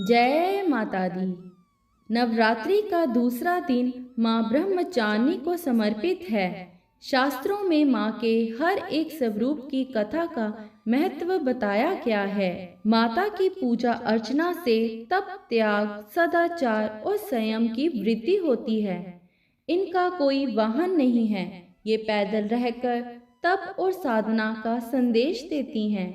जय माता दी। नवरात्रि का दूसरा दिन माँ ब्रह्मचारिणी को समर्पित है। शास्त्रों में माँ के हर एक स्वरूप की कथा का महत्व बताया गया है। माता की पूजा अर्चना से तप, त्याग, सदाचार और संयम की वृद्धि होती है। इनका कोई वाहन नहीं है। ये पैदल रहकर तप और साधना का संदेश देती हैं।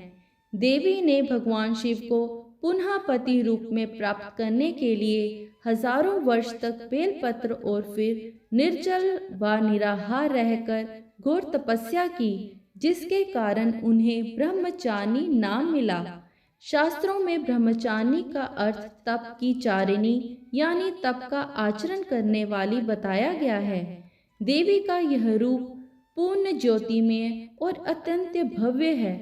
देवी ने भगवान शिव को पुनः पति रूप में प्राप्त करने के लिए हजारों वर्ष तक बेलपत्र और फिर निर्जल व निराहार रहकर घोर तपस्या की, जिसके कारण उन्हें ब्रह्मचारिणी नाम मिला। शास्त्रों में ब्रह्मचारिणी का अर्थ तप की चारिणी यानी तप का आचरण करने वाली बताया गया है। देवी का यह रूप पूर्ण ज्योतिमय और अत्यंत भव्य है।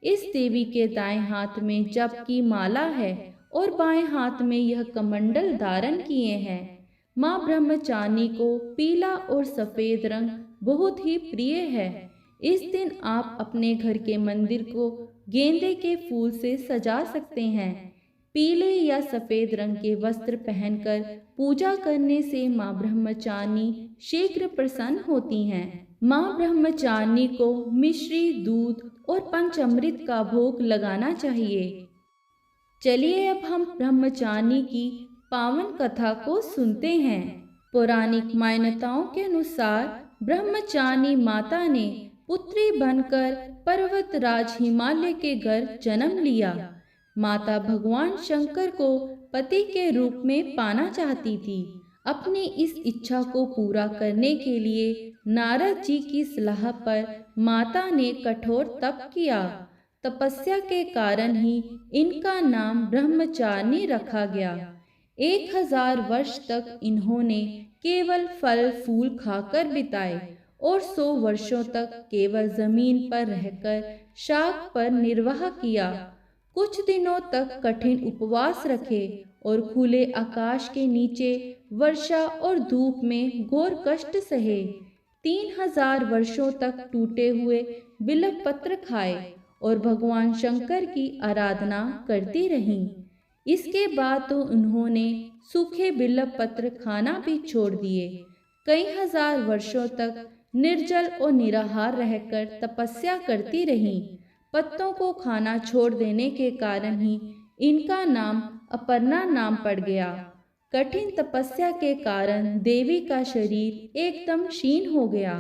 इस देवी के दाएं हाथ में जप की माला है और बाएं हाथ में यह कमंडल धारण किए हैं। माँ ब्रह्मचारिणी को पीला और सफेद रंग बहुत ही प्रिय है। इस दिन आप अपने घर के मंदिर को गेंदे के फूल से सजा सकते हैं। पीले या सफेद रंग के वस्त्र पहनकर पूजा करने से माँ ब्रह्मचारिणी शीघ्र प्रसन्न होती हैं। माँ ब्रह्मचारिणी को मिश्री, दूध और पंचामृत का भोग लगाना चाहिए। चलिए अब हम ब्रह्मचारिणी की पावन कथा को सुनते हैं। पौराणिक मान्यताओं के अनुसार ब्रह्मचारिणी माता ने पुत्री बनकर पर्वतराज हिमालय के घर जन्म लिया। माता भगवान शंकर को पति के रूप में पाना चाहती थी। अपनी इस इच्छा को पूरा करने के लिए नारद जी की सलाह पर माता ने कठोर तप किया। तपस्या के कारण ही इनका नाम ब्रह्मचारिणी रखा गया। 1000 वर्ष तक इन्होंने केवल फल फूल खाकर बिताए और 100 वर्षों तक केवल जमीन पर रहकर शाक पर निर्वाह किया। कुछ दिनों तक कठिन उपवास रखे और खुले आकाश के नीचे वर्षा और धूप में घोर कष्ट सहे। 3000 वर्षों तक टूटे हुए बिल्व पत्र खाए और भगवान शंकर की आराधना करती रहीं। इसके बाद तो उन्होंने सूखे बिल्व पत्र खाना भी छोड़ दिए। कई हजार वर्षों तक निर्जल और निराहार रहकर तपस्या करती रहीं। पत्तों को खाना छोड़ देने के कारण ही इनका नाम अपर्णा नाम पड़ गया। कठिन तपस्या के कारण देवी का शरीर एकदम क्षीण हो गया।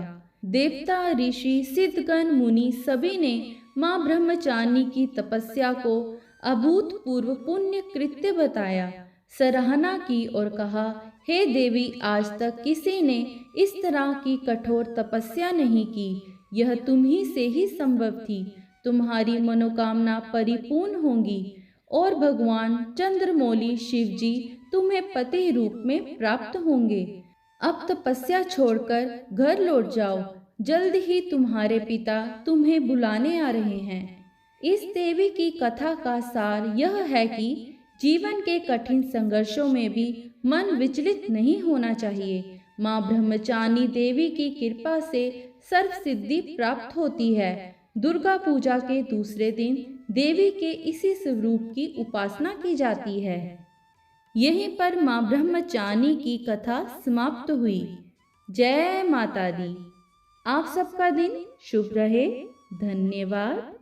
देवता, ऋषि, सिद्धगण, मुनि सभी ने माँ ब्रह्मचारिणी की तपस्या को अभूतपूर्व पुण्य कृत्य बताया, सराहना की और कहा, हे देवी, आज तक किसी ने इस तरह की कठोर तपस्या नहीं की। यह तुम ही से ही संभव थी। तुम्हारी मनोकामना परिपूर्ण होंगी और भगवान चंद्रमौली शिव जी तुम्हें पति रूप में प्राप्त होंगे। अब तपस्या छोड़कर घर लौट जाओ। जल्द ही तुम्हारे पिता तुम्हें बुलाने आ रहे हैं। इस देवी की कथा का सार यह है कि जीवन के कठिन संघर्षों में भी मन विचलित नहीं होना चाहिए। माँ ब्रह्मचारिणी देवी की कृपा से सर्व सिद्धि प्राप्त होती है। दुर्गा पूजा के दूसरे दिन देवी के इसी स्वरूप की उपासना की जाती है। यहीं पर माँ ब्रह्मचारिणी की कथा समाप्त हुई। जय माता दी। आप सबका दिन शुभ रहे। धन्यवाद।